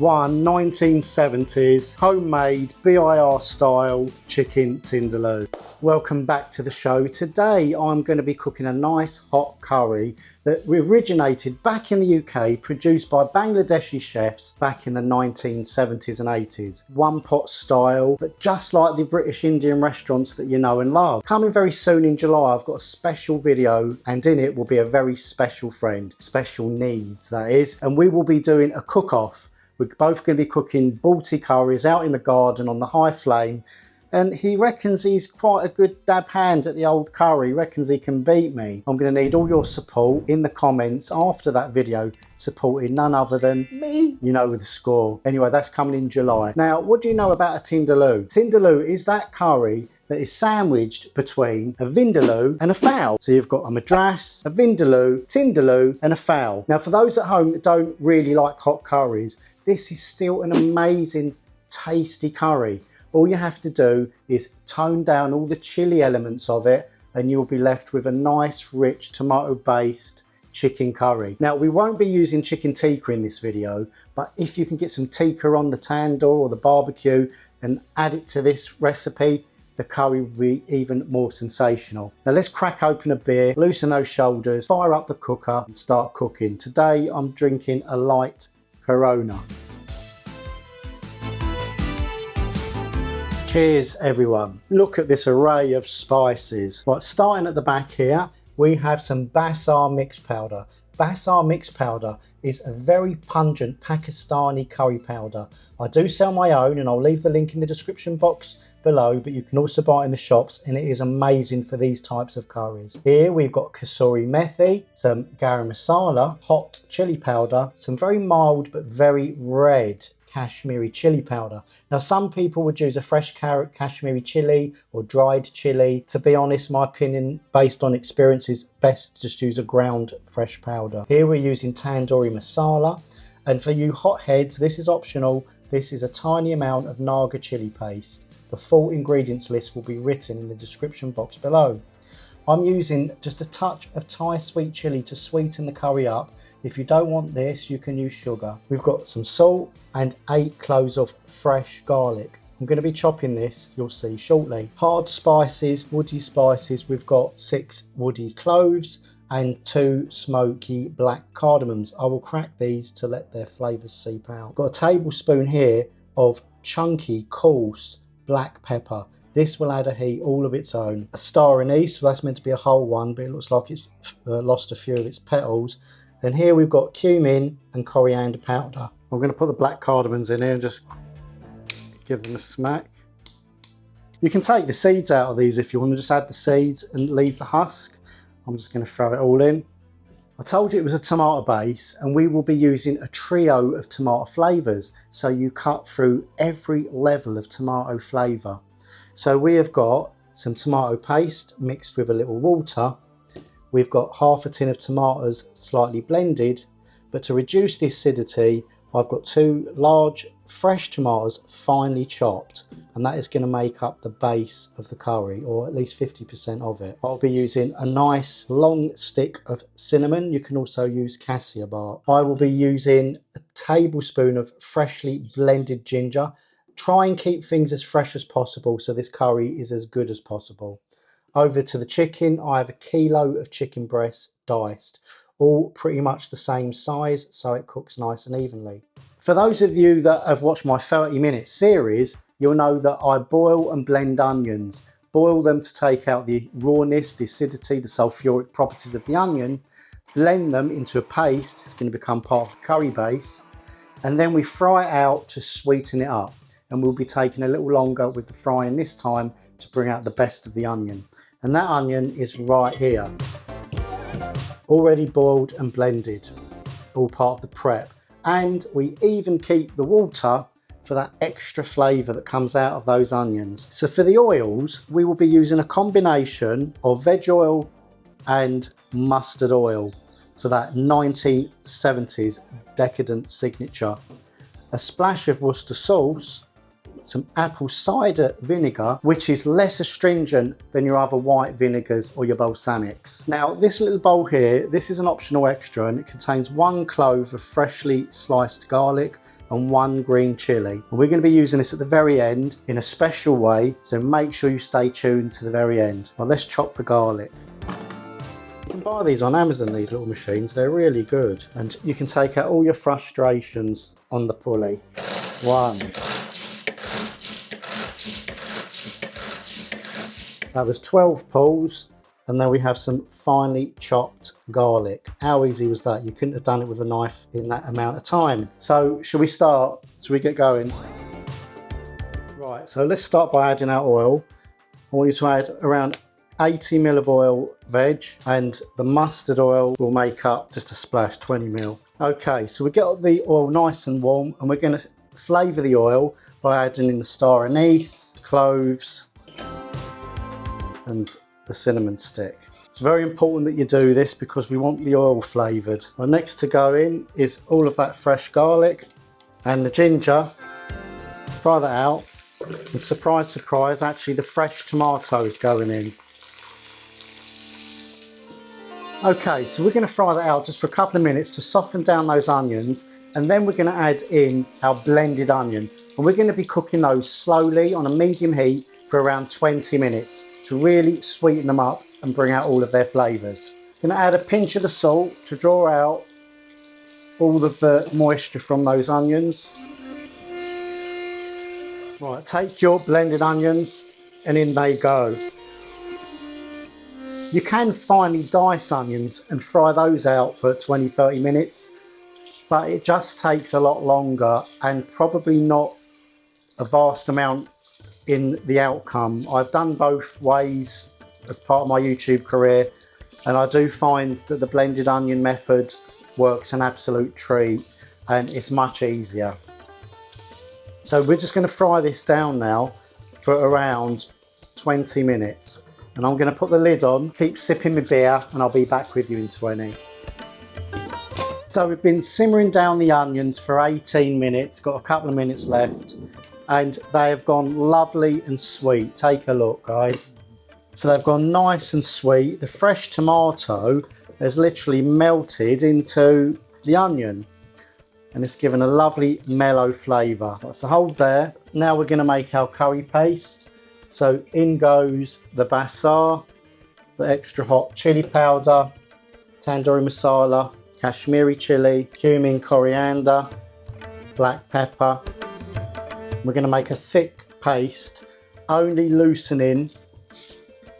one 1970s homemade BIR style chicken Tinderloo. Welcome back to the show. Today I'm going to be cooking a nice hot curry that originated back in the UK, produced by Bangladeshi chefs back in the 1970s and 80s. One pot style, but just like the British Indian restaurants that you know and love. Coming very soon in July, I've got a special video, and in it will be a very special friend, special needs that is, and we will be doing a cook-off. We're both going to be cooking Balti curries out in the garden on the high flame. And he reckons he's quite a good dab hand at the old curry. He reckons he can beat me. I'm going to need all your support in the comments after that video, supporting none other than me, you know, with the score. Anyway, that's coming in July. Now, what do you know about a Tinderloo? Tinderloo is that curry that is sandwiched between a Vindaloo and a fowl. So you've got a madras, a Vindaloo, Tinderloo and a fowl. Now, for those at home that don't really like hot curries, this is still an amazing, tasty curry. All you have to do is tone down all the chili elements of it and you'll be left with a nice, rich, tomato-based chicken curry. Now, we won't be using chicken tikka in this video, but if you can get some tikka on the tandoor or the barbecue and add it to this recipe, the curry will be even more sensational. Now, let's crack open a beer, loosen those shoulders, fire up the cooker and start cooking. Today, I'm drinking a light Corona. Cheers everyone. Look at this array of spices. Right, starting at the back here, we have some Basar mixed powder. Basar mixed powder is a very pungent Pakistani curry powder. I do sell my own and I'll leave the link in the description box below, but you can also buy it in the shops and it is amazing for these types of curries. Here we've got kasuri methi, some garam masala, hot chili powder, some very mild but very red Kashmiri chili powder. Now, some people would use a fresh carrot Kashmiri chili or dried chili. To be honest, my opinion, based on experience, is best just use a ground fresh powder. Here we're using tandoori masala, and for you hotheads, this is optional. This is a tiny amount of Naga chili paste. The full ingredients list will be written in the description box below. I'm using just a touch of Thai sweet chili to sweeten the curry up. If you don't want this, you can use sugar. We've got some salt and 8 cloves of fresh garlic. I'm going to be chopping this, you'll see shortly. Hard spices, woody spices, we've got 6 woody cloves and 2 smoky black cardamoms. I will crack these to let their flavours seep out. Got a tablespoon here of chunky, coarse black pepper. This will add a heat all of its own. A star anise, so that's meant to be a whole one, but it looks like it's lost a few of its petals. And here we've got cumin and coriander powder. I'm going to put the black cardamoms in here and just give them a smack. You can take the seeds out of these if you want to just add the seeds and leave the husk. I'm just going to throw it all in. I told you it was a tomato base, and we will be using a trio of tomato flavours. So you cut through every level of tomato flavour. So we have got some tomato paste mixed with a little water. We've got half a tin of tomatoes slightly blended, but to reduce the acidity, I've got 2 large fresh tomatoes finely chopped, and that is going to make up the base of the curry, or at least 50% of it. I'll be using a nice long stick of cinnamon. You can also use cassia bark. I will be using a tablespoon of freshly blended ginger. Try and keep things as fresh as possible so this curry is as good as possible. Over to the chicken, I have a kilo of chicken breasts diced, all pretty much the same size so it cooks nice and evenly. For those of you that have watched my 30-minute series, you'll know that I boil and blend onions. Boil them to take out the rawness, the acidity, the sulfuric properties of the onion, blend them into a paste. It's going to become part of the curry base, and then we fry it out to sweeten it up. And we'll be taking a little longer with the frying this time to bring out the best of the onion. And that onion is right here, already boiled and blended, all part of the prep. And we even keep the water for that extra flavour that comes out of those onions. So for the oils, we will be using a combination of veg oil and mustard oil for that 1970s decadent signature. A splash of Worcester sauce, some apple cider vinegar, which is less astringent than your other white vinegars or your balsamics. Now, this little bowl here, this is an optional extra, and it contains 1 clove of freshly sliced garlic. and 1 green chilli. And we're going to be using this at the very end in a special way, so make sure you stay tuned to the very end. Well, let's chop the garlic. You can buy these on Amazon, these little machines, they're really good. And you can take out all your frustrations on the pulley. 1. That was 12 pulls. And then we have some finely chopped garlic. How easy was that? You couldn't have done it with a knife in that amount of time. So shall we start? Shall we get going? Right, so let's start by adding our oil. I want you to add around 80 ml of oil veg, and the mustard oil will make up just a splash, 20 ml. Okay, so we get the oil nice and warm, and we're going to flavour the oil by adding in the star anise, cloves, and the cinnamon stick. It's very important that you do this because we want the oil flavoured. Well, next to go in is all of that fresh garlic and the ginger. Fry that out. And surprise, surprise, actually the fresh tomato is going in. Okay, so we're going to fry that out just for a couple of minutes to soften down those onions, and then we're going to add in our blended onion. And we're going to be cooking those slowly on a medium heat for around 20 minutes. To really sweeten them up and bring out all of their flavours. I'm going to add a pinch of the salt to draw out all of the moisture from those onions. Right, take your blended onions and in they go. You can finely dice onions and fry those out for 20-30 minutes, but it just takes a lot longer and probably not a vast amount in the outcome. I've done both ways as part of my YouTube career, and I do find that the blended onion method works an absolute treat and it's much easier. So we're just going to fry this down now for around 20 minutes, and I'm going to put the lid on, keep sipping my beer, and I'll be back with you in 20. So we've been simmering down the onions for 18 minutes, got a couple of minutes left, and they have gone lovely and sweet. Take a look, guys. So they've gone nice and sweet. The fresh tomato has literally melted into the onion, and it's given a lovely mellow flavour. So hold there. Now we're going to make our curry paste. So in goes the basar, the extra hot chili powder, tandoori masala, Kashmiri chili, cumin, coriander, black pepper. We're going to make a thick paste, only loosening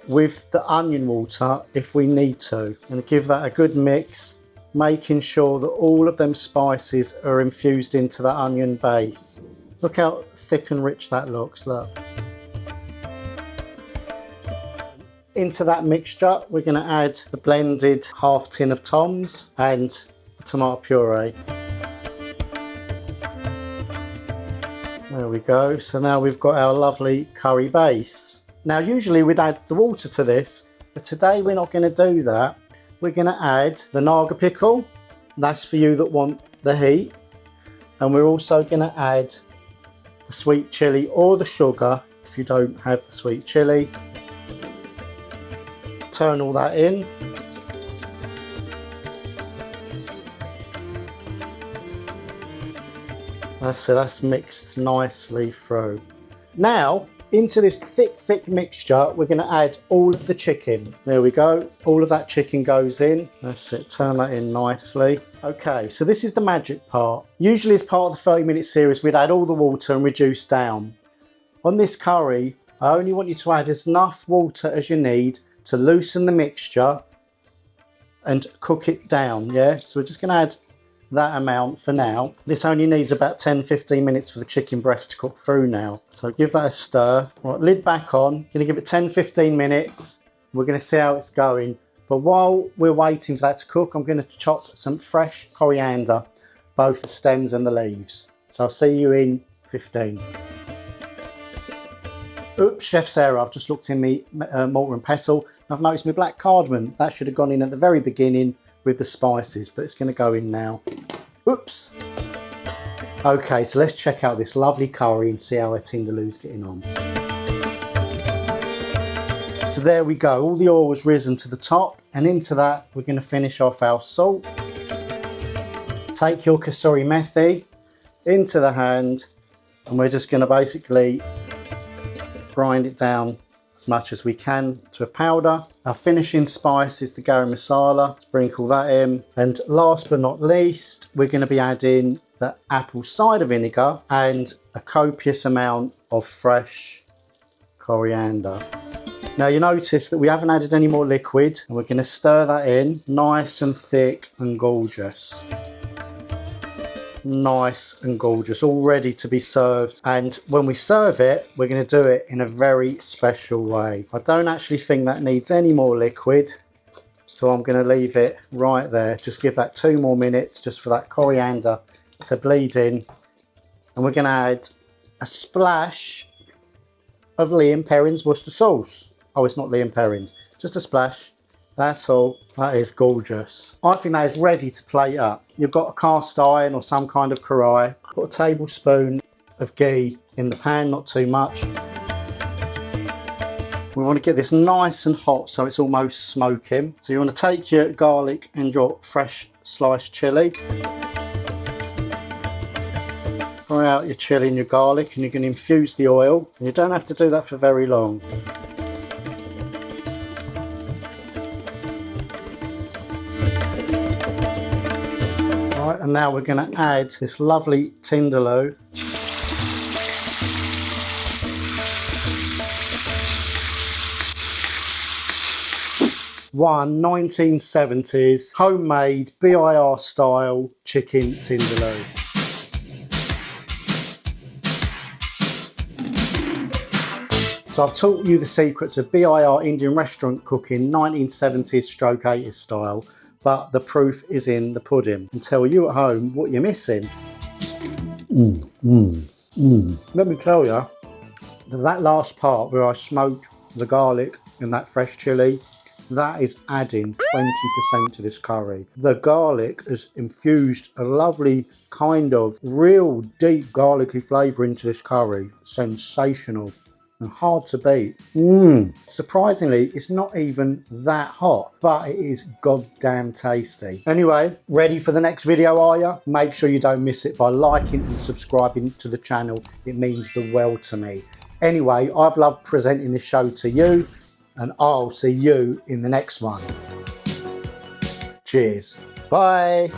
with the onion water if we need to. And give that a good mix, making sure that all of them spices are infused into that onion base. Look how thick and rich that looks, look. Into that mixture, we're going to add the blended half tin of Tom's and the tomato puree. There we go. So now we've got our lovely curry base. Now usually we'd add the water to this, but today we're not going to do that. We're going to add the naga pickle. That's for you that want the heat. And we're also going to add the sweet chilli or the sugar if you don't have the sweet chilli. Turn all that in. That's mixed nicely through. Now, into this thick mixture, we're going to add all of the chicken. There we go. All of that chicken goes in. That's it. Turn that in nicely. Okay, so this is the magic part. Usually as part of the 30-minute series, we'd add all the water and reduce down. On this curry, I only want you to add as enough water as you need to loosen the mixture and cook it down, yeah? So we're just going to add that amount for now. This only needs about 10-15 minutes for the chicken breast to cook through now. So give that a stir. Right, lid back on. Going to give it 10-15 minutes. We're going to see how it's going. But while we're waiting for that to cook, I'm going to chop some fresh coriander, both the stems and the leaves. So I'll see you in 15. Oops, chef's error. I've just looked in my mortar and pestle, and I've noticed my black cardamom. That should have gone in at the very beginning with the spices, but it's going to go in now. Oops. Okay, so let's check out this lovely curry and see how our tinderloo's getting on. So there we go. All the oil was risen to the top, and into that we're going to finish off our salt. Take your kasuri methi into the hand, and we're just going to basically grind it down as much as we can to a powder. Our finishing spice is the garam masala. Sprinkle that in, and last but not least, we're going to be adding the apple cider vinegar and a copious amount of fresh coriander. Now you notice that we haven't added any more liquid, and we're going to stir that in nice and thick and gorgeous. Nice and gorgeous, all ready to be served. And when we serve it, we're going to do it in a very special way. I don't actually think that needs any more liquid, so I'm going to leave it right there. Just give that 2 more minutes just for that coriander to bleed in, and we're going to add a splash of Liam Perrin's Worcester sauce. Oh, it's not Liam Perrin's, just a splash. That's all. That is gorgeous. I think that is ready to plate up. You've got a cast iron or some kind of karahi. Put a tablespoon of ghee in the pan, not too much. We want to get this nice and hot so it's almost smoking. So you want to take your garlic and your fresh sliced chilli. Fry out your chilli and your garlic, and you're going to infuse the oil. And you don't have to do that for very long. Right, and now we're going to add this lovely Tinderloo. One 1970s homemade BIR style chicken Tinderloo. So I've taught you the secrets of BIR Indian restaurant cooking 1970s stroke 80s style, but the proof is in the pudding. And tell you at home what you're missing. Let me tell you, that last part where I smoked the garlic and that fresh chilli, that is adding 20% to this curry. The garlic has infused a lovely kind of real deep garlicky flavour into this curry. Sensational. And hard to beat. Surprisingly, it's not even that hot, but it is goddamn tasty. Anyway, ready for the next video, are you? Make sure you don't miss it by liking and subscribing to the channel. It means the world to me. Anyway, I've loved presenting this show to you, and I'll see you in the next one. Cheers. Bye.